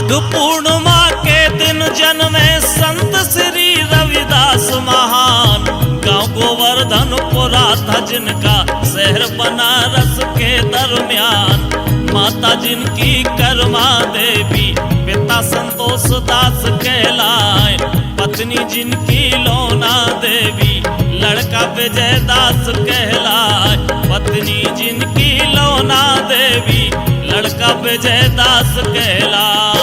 माघ पूर्णिमा के दिन जन्मे संत श्री रविदास महान। गांव गोवर्धनपुरा था जिनका, शहर बनारस के दरमियान। माता जिनकी कर्मा देवी, पिता संतोष दास कहलाए। पत्नी जिनकी लोना देवी, लड़का विजय दास कहलाए। पत्नी जिनकी लोना देवी, लड़का विजय दास कहलाए।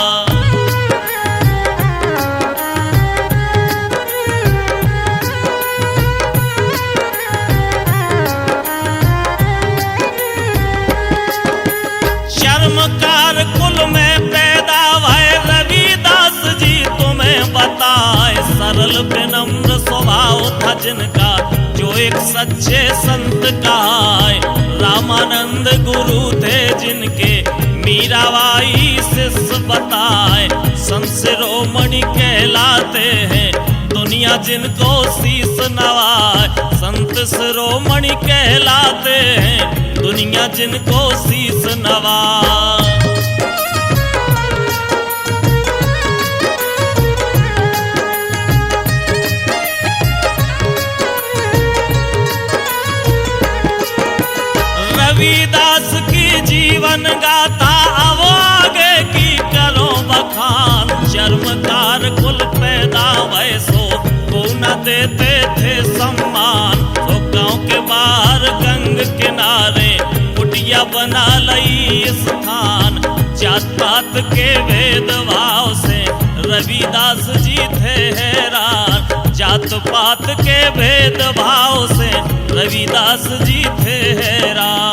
चर्मकार कुल में पैदा भय रविदास जी तुम्हें बताए। सरल विनम्र स्वभाव था जिनका, जो एक सच्चे संत कहाए। रामानंद गुरु थे जिनके, मीराबाई शिष्य बताए। संत शिरोमणि कहलाते हैं, दुनिया जिनको शीश नवाए। संत शिरोमणि कहलाते हैं, दुनिया जिनको शीश नवाए। रविदास की जीवन गाथा अब आगे की करो बखान। चर्मकार कुल पैदा वैसो को न देते थे सम्मान। तो गांव के बाहर गंग किनारे कुटिया बना लई स्थान। जात पात के भेदभाव से रविदास जी थे हैरान। जात पात के भेदभाव से रविदास जी थे हैरान।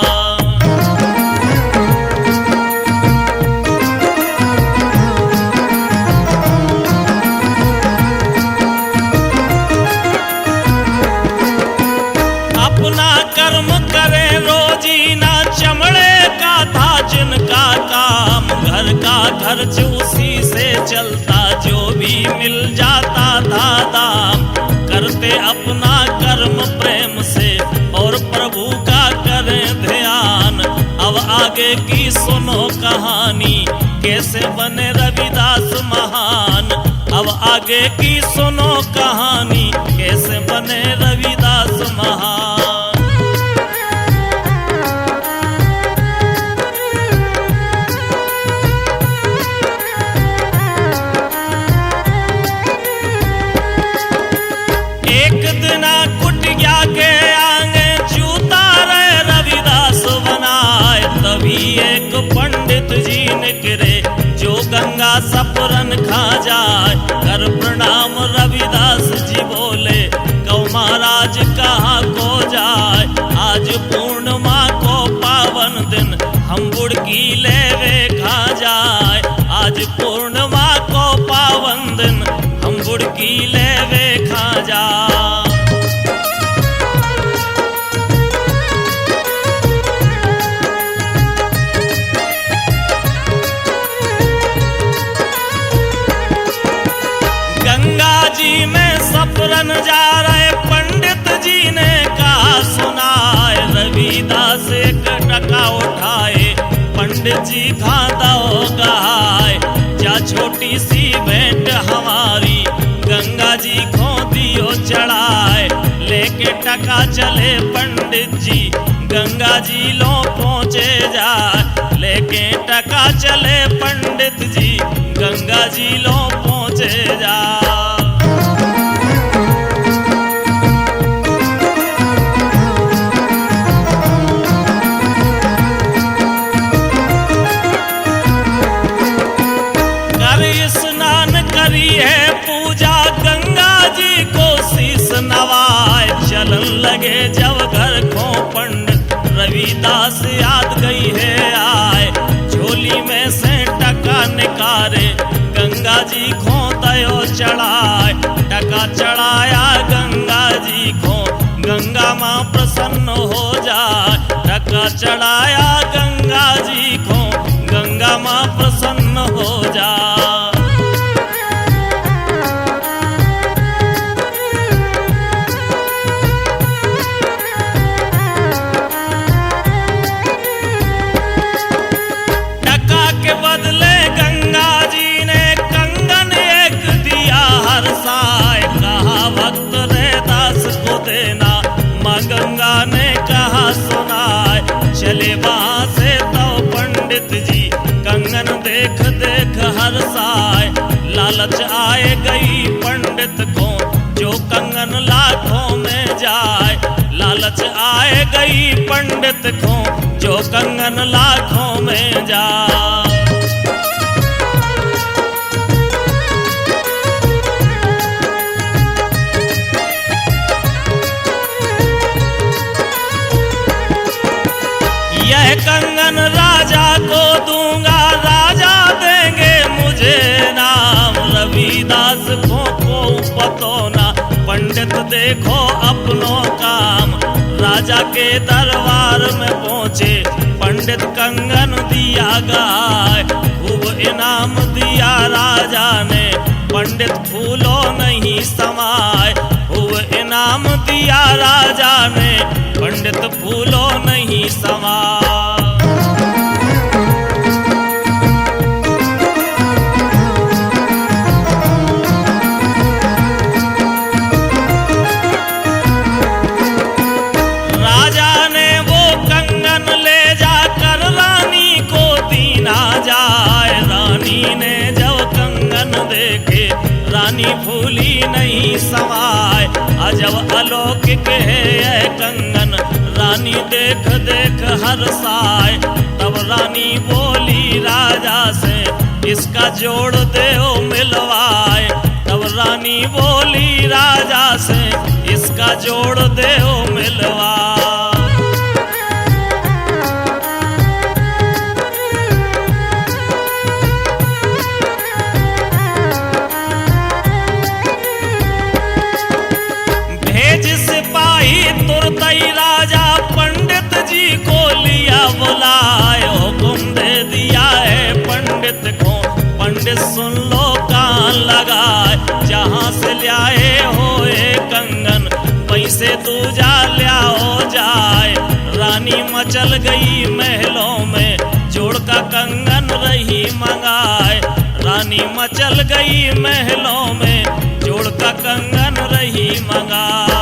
अपना कर्म करे रोजीना, चमड़े का था जिनका काम। घर का खर्च उसी से चलता, जो भी मिल जाता था दाम। करते अपना कर्म प्रेम से, और प्रभु का करें ध्यान। अब आगे की सुनो कहानी, कैसे बने रविदास महान। अब आगे की सुनो कहानी, कैसे बने रविदास महान। एक दिना कुटिया के आगे जूता रे रविदास बनाए। तभी एक पंडित जी निकले, जो गंगा सपुरन खा जाए। कर प्रणाम रविदास जी बोले, कौ महाराज कहाँ को जाए। आज पूर्णिमा को पावन दिन, हम बुड़की लेवे खा जाए। आज पूर्णिमा को पावन दिन, हम बुड़की लेवे खा जाए। गंगा जी में सफरन जा रहे पंडित जी ने कहा सुनाए। रविदास एक टका उठाए, पंडित जी खादा हो गहाए। जा छोटी सी भेंट हमारी, गंगा जी को दियो चढ़ाए। लेके टका चले पंडित जी, गंगा जी लो पहुँचे जाए। लेके टका चले पंडित जी, गंगा जी लो पहुँचे जाए। स्नान करी है पूजा, गंगा जी को शीश नवाए। चलन लगे जब घर को पंडित, रविदास याद गई है आए। झोली में से टका निकारे, गंगा जी को दयो चढ़ाए। टका चढ़ाया गंगा जी को, गंगा माँ प्रसन्न हो जाए। टका चढ़ाया गंगा जी को, गंगा माँ प्रसन्न हो जाए। टका के बदले गंगा जी दूसरे दास को देना। माँ गंगा ने कहा सुनाए, चले वहां से तो पंडित जी कंगन देख देख हर्षाए। लालच आए गई पंडित को जो कंगन लाखों में जाए। लालच आए गई पंडित को जो कंगन लाखों में जाए। यह कंगन राजा को दूंगा, राजा देंगे मुझे नाम। रविदास को पतो ना, पंडित देखो अपनों काम। राजा के दरबार में पहुंचे, पंडित कंगन दिया गाय। खूब इनाम दिया राजा ने, पंडित फूलों नहीं समाए। खूब इनाम दिया राजा ने, पंडित फूलों नहीं समाए। राजा ने वो कंगन ले जाकर रानी को दीना जाए। रानी ने जब कंगन देखे, रानी फूली नहीं समाए। अजब अलौकिक है यह कंगन, रानी देख देख हर्षाए। तब रानी बोली राजा से, इसका जोड़ देओ मिलवाए। तब रानी बोली राजा से, इसका जोड़ देओ मिलवाए। सिपाही तुरंत ही राजा पंडित जी को लिया बुलाए। हुक्म दे दिया है पंडित को, पंडित सुन लो कान लगाए। जहां से ल्याए हो ये कंगन, पैसे दूजा ल्याओ जाए। रानी मचल गई महलों में, जोड़ का कंगन रही मंगाए। रानी मचल गई महलों में, जोड़ का कंगन रही मंगाए।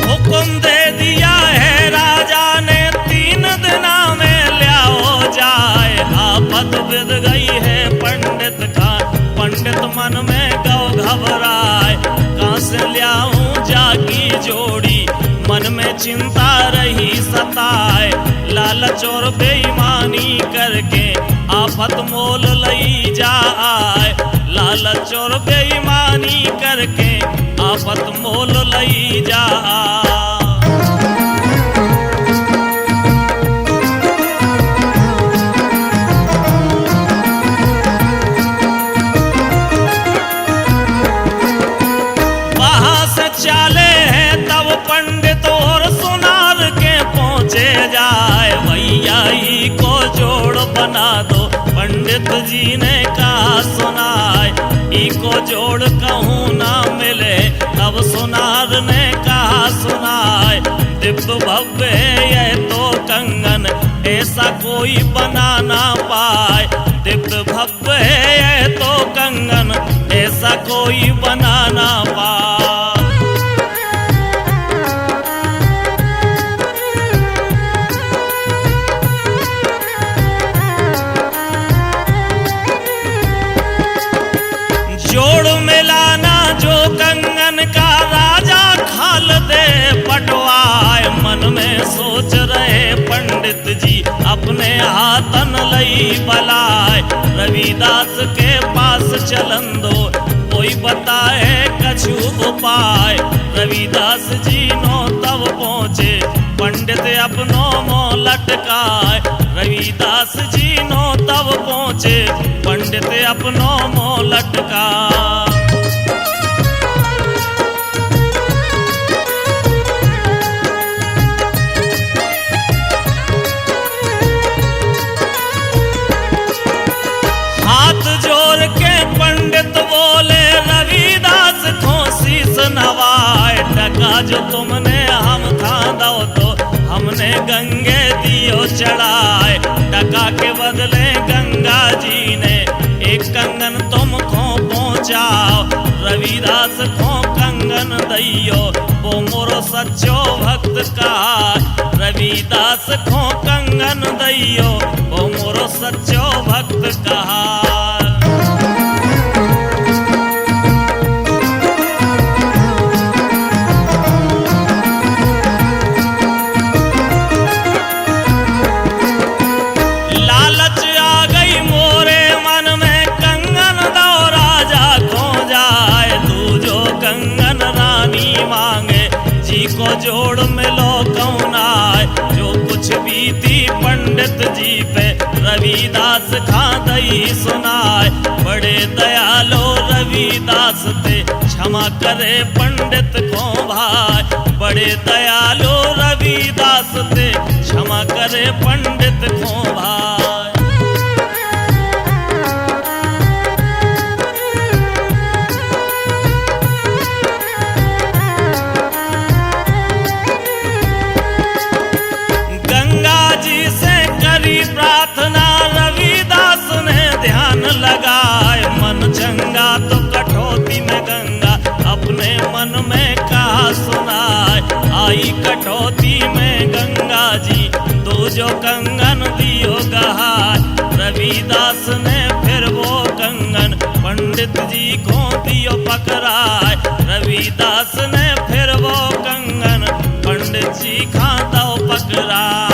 हुक्म दे दिया है राजा ने, 3 दिना में ल्याओ जाए। आफत बिध गई है पंडित का, पंडित मन में गौ घबराए। कहां से ल्याऊं जागी जोड़ी, मन में चिंता रही सताए। लालच और बेईमानी करके आफत मोल लई जाए। लालच और बेईमानी करके आफत मोल लई जाए। वहां से चाले हैं तब पंडित और सुनार के पहुंचे जाए। भैया ही को जोड़ बना दो, पंडित जी ने कहा सुनाए। इको जोड़ कहूँ ना मिले, तब सुनार ने कहा सुनाए। दिव्य भव्य है यह तो कंगन, ऐसा कोई बना ना पाए। दिव्य भव्य है यह तो कंगन, ऐसा कोई बना ना पाए। जोड़ मिलाना जो कंगन का, राजा खाल दे पटवाए। मन में सोच रहे पंडित जी, अपने हाथन लई बलाए। रविदास के पास चलन दो, कोई बताए कछु उपाय। रविदास जी नो तब पहुँचे, पंडित अपनो मोह लटकाए। रविदास जी नो तब पहुँचे, पंडित अपनो मोह लटकाए। हाथ जोड़ के पंडित बोले, रविदास को शीस नवाए। टका जो तुमने हम था दो तो हमने अपने गंगे दियो चढ़ाए। टका के बदले गंगा जी ने एक कंगन तुमको पहुँचाओ। रविदास को कंगन दैयो वो मोरो सच्चो भक्त कहा। रविदास को कंगन दैयो वो मोरो सच्चो भक्त कहा। को जोड़ मिलो कौनाय जो कुछ बीती पंडित जी पे रविदास खा दई सुनाए। बड़े दयालो रविदास थे क्षमा करे पंडित को भाई। बड़े दयालो रविदास थे क्षमा करे पंडित को भाई। प्रार्थना रविदास ने ध्यान लगाए। मन चंगा तो कटौती में गंगा अपने मन में कहा सुनाए। आई कटौती में गंगा जी दो जो कंगन दियो गहाय। रविदास ने फिर वो कंगन पंडित जी को दियो पकड़ाए। रविदास ने फिर वो कंगन पंडित जी का दो पकड़ाए।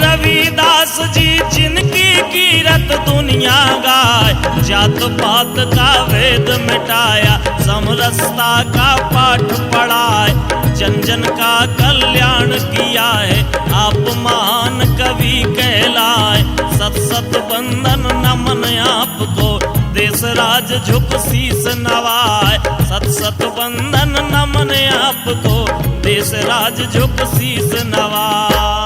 रविदास जी जिनकी कीरत दुनिया गाय। जात पात का वेद मिटाया समरसता का पाठ पढ़ाए। जन जन का कल्याण किया है आप महान कवि कहलाए। सत सत बंदन नमन आपको देश राज झुक शीस नवाए। सत सत बंदन नमन आपको देश राज झुक शीस नवाए।